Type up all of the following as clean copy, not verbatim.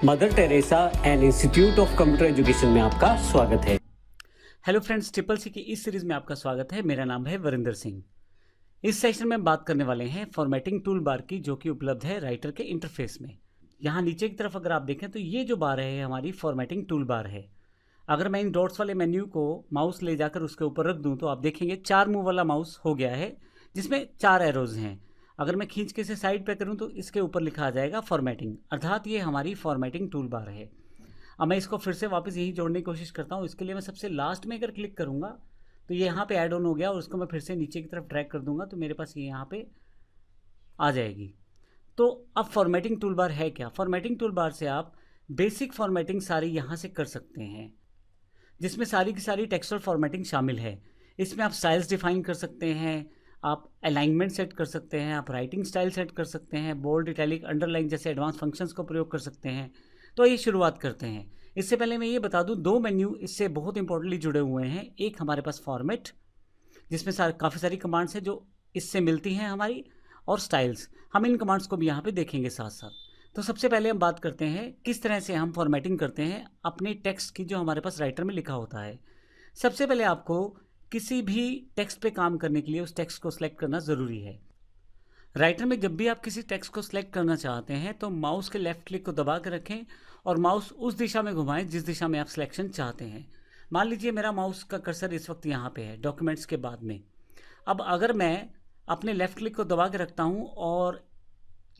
Mother Teresa and institute of computer education में आपका स्वागत है। हेलो फ्रेंड्स, ट्रिपल सी की इस सीरीज में आपका स्वागत है। मेरा नाम है वरिंदर सिंह। इस सेशन में बात करने वाले हैं फॉर्मेटिंग टूल बार की, जो कि उपलब्ध है राइटर के इंटरफेस में। यहाँ नीचे की तरफ अगर आप देखें तो ये जो बार है हमारी फॉर्मेटिंग टूल बार है। अगर मैं इन डॉट्स वाले मेन्यू को माउस ले जाकर उसके ऊपर रख दूँ तो आप देखेंगे 4 मूव वाला माउस हो गया है, जिसमें 4 एरोज हैं। अगर मैं खींच के इसे साइड पे करूं तो इसके ऊपर लिखा आ जाएगा फॉर्मेटिंग, अर्थात ये हमारी फॉर्मेटिंग टूल बार है। अब मैं इसको फिर से वापस यही जोड़ने की कोशिश करता हूं। इसके लिए मैं सबसे लास्ट में अगर क्लिक करूंगा तो ये यहाँ पे ऐड ऑन हो गया और उसको मैं फिर से नीचे की तरफ ड्रैग कर दूंगा तो मेरे पास ये यहाँ पे आ जाएगी। तो अब फॉर्मेटिंग टूल बार है क्या? फॉर्मेटिंग टूल बार से आप बेसिक फॉर्मेटिंग सारी यहाँ से कर सकते हैं, जिसमें सारी की सारी टेक्सचुअल फॉर्मेटिंग शामिल है। इसमें आप स्टाइल्स डिफाइन कर सकते हैं, आप अलाइनमेंट सेट कर सकते हैं, आप राइटिंग स्टाइल सेट कर सकते हैं, बोल्ड, इटैलिक, अंडरलाइन जैसे एडवांस फंक्शंस को प्रयोग कर सकते हैं। तो ये शुरुआत करते हैं। इससे पहले मैं ये बता दूं, 2 मेन्यू इससे बहुत इंपॉर्टेंटली जुड़े हुए हैं। एक हमारे पास फॉर्मेट, जिसमें काफ़ी सारी कमांड्स हैं जो इससे मिलती हैं हमारी, और स्टाइल्स। हम इन कमांड्स को भी यहाँ पे देखेंगे साथ साथ। तो सबसे पहले हम बात करते हैं किस तरह से हम फॉर्मेटिंग करते हैं अपने टेक्स्ट की, जो हमारे पास राइटर में लिखा होता है। सबसे पहले आपको किसी भी टेक्स्ट पे काम करने के लिए उस टेक्स्ट को सिलेक्ट करना ज़रूरी है। राइटर में जब भी आप किसी टेक्स्ट को सिलेक्ट करना चाहते हैं तो माउस के लेफ्ट क्लिक को दबा कर रखें और माउस उस दिशा में घुमाएं जिस दिशा में आप सिलेक्शन चाहते हैं। मान लीजिए मेरा माउस का कर्सर इस वक्त यहाँ पे है, डॉक्यूमेंट्स के बाद में। अब अगर मैं अपने लेफ्ट क्लिक को दबा के रखता हूँ और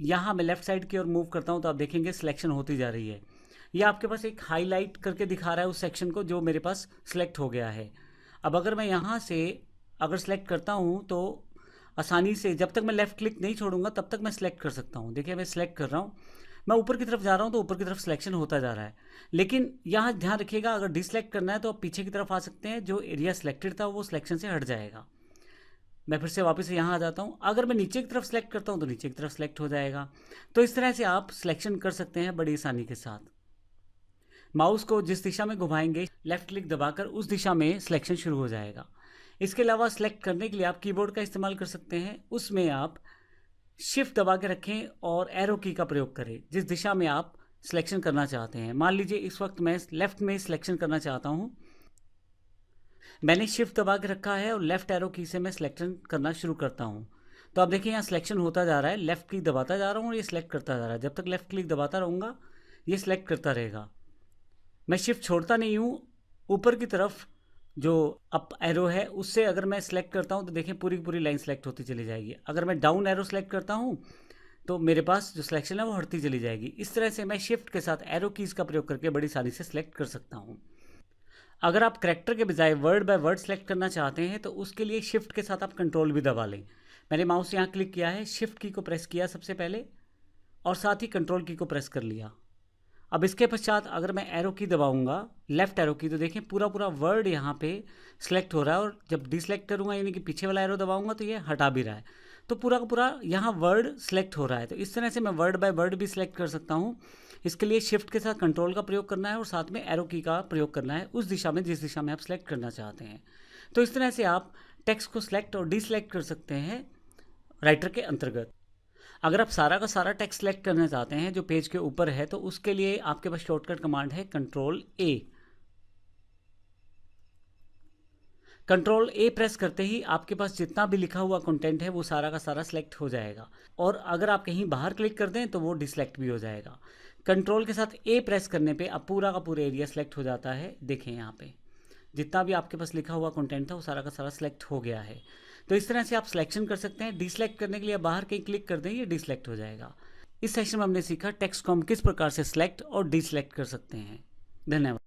यहाँ मैं लेफ्ट साइड की ओर मूव करता हूँ तो आप देखेंगे सिलेक्शन होती जा रही है। ये आपके पास एक हाईलाइट करके दिखा रहा है उस सेक्शन को जो मेरे पास सिलेक्ट हो गया है। अब अगर मैं यहाँ से अगर सेलेक्ट करता हूँ तो आसानी से, जब तक मैं लेफ़्ट क्लिक नहीं छोड़ूंगा तब तक मैं सेलेक्ट कर सकता हूँ। देखिए मैं सेलेक्ट कर रहा हूँ, मैं ऊपर की तरफ जा रहा हूँ तो ऊपर की तरफ सिलेक्शन होता जा रहा है। लेकिन यहाँ ध्यान रखिएगा, अगर डिसलेक्ट करना है तो आप पीछे की तरफ आ सकते हैं, जो एरिया सिलेक्टेड था वो सिलेक्शन से हट जाएगा। मैं फिर से वापस यहाँ आ जाता हूँ। अगर मैं नीचे की तरफ सेलेक्ट करता हूँ तो नीचे की तरफ सेलेक्ट हो जाएगा। तो इस तरह से आप सिलेक्शन कर सकते हैं बड़ी आसानी के साथ। माउस को जिस दिशा में घुमाएंगे, लेफ्ट क्लिक दबाकर उस दिशा में सिलेक्शन शुरू हो जाएगा। इसके अलावा सिलेक्ट करने के लिए आप कीबोर्ड का इस्तेमाल कर सकते हैं। उसमें आप शिफ्ट दबा के रखें और एरो की का प्रयोग करें जिस दिशा में आप सिलेक्शन करना चाहते हैं। मान लीजिए इस वक्त मैं लेफ्ट में सिलेक्शन करना चाहता हूँ, मैंने शिफ्ट दबा के रखा है और लेफ्ट एरो की से मैं सिलेक्शन करना शुरू करता हूँ। तो आप देखिए यहाँ सिलेक्शन होता जा रहा है, लेफ्ट क्लिक दबाता जा रहा हूँ और ये सिलेक्ट करता जा रहा है। जब तक लेफ्ट क्लिक दबाता रहूँगा ये सिलेक्ट करता रहेगा। मैं शिफ्ट छोड़ता नहीं हूँ। ऊपर की तरफ जो अप एरो है उससे अगर मैं सिलेक्ट करता हूँ तो देखें पूरी पूरी लाइन सेलेक्ट होती चली जाएगी। अगर मैं डाउन एरो सेलेक्ट करता हूँ तो मेरे पास जो सिलेक्शन है वो हटती चली जाएगी। इस तरह से मैं शिफ्ट के साथ एरो कीज़ का प्रयोग करके बड़ी आसानी से सिलेक्ट कर सकता हूँ। अगर आप करैक्टर के बजाय वर्ड बाय वर्ड सेलेक्ट करना चाहते हैं तो उसके लिए शिफ्ट के साथ आप कंट्रोल भी दबा लें। मैंने माउस यहाँ क्लिक किया है, शिफ्ट की को प्रेस किया सबसे पहले और साथ ही कंट्रोल की को प्रेस कर लिया। अब इसके पश्चात अगर मैं एरो की दबाऊंगा, लेफ्ट एरो की, तो देखें पूरा पूरा वर्ड यहाँ पे सिलेक्ट हो रहा है। और जब डिसलेक्ट करूँगा यानी कि पीछे वाला एरो दबाऊंगा तो ये हटा भी रहा है। तो पूरा का पूरा यहाँ वर्ड सिलेक्ट हो रहा है। तो इस तरह से मैं वर्ड बाय वर्ड भी सिलेक्ट कर सकता हूँ। इसके लिए शिफ्ट के साथ कंट्रोल का प्रयोग करना है और साथ में एरो की का प्रयोग करना है उस दिशा में जिस दिशा में आप सिलेक्ट करना चाहते हैं। तो इस तरह से आप टेक्स्ट को सिलेक्ट और डिसलेक्ट कर सकते हैं राइटर के अंतर्गत। अगर आप सारा का सारा टेक्स्ट सेलेक्ट करना चाहते हैं जो पेज के ऊपर है तो उसके लिए आपके पास शॉर्टकट कमांड है कंट्रोल ए। कंट्रोल ए प्रेस करते ही आपके पास जितना भी लिखा हुआ कंटेंट है वो सारा का सारा सिलेक्ट हो जाएगा। और अगर आप कहीं बाहर क्लिक कर दें तो वो डिसलेक्ट भी हो जाएगा। कंट्रोल के साथ ए प्रेस करने पे अब पूरा का पूरा एरिया सिलेक्ट हो जाता है। देखें यहाँ पे जितना भी आपके पास लिखा हुआ कंटेंट था वो सारा का सारा सिलेक्ट हो गया है। तो इस तरह से आप सिलेक्शन कर सकते हैं। डिसलेक्ट करने के लिए बाहर कहीं क्लिक कर दें, ये डिसलेक्ट हो जाएगा। इस सेशन में हमने सीखा टेक्स्ट को हम किस प्रकार से सिलेक्ट और डिसलेक्ट कर सकते हैं। धन्यवाद।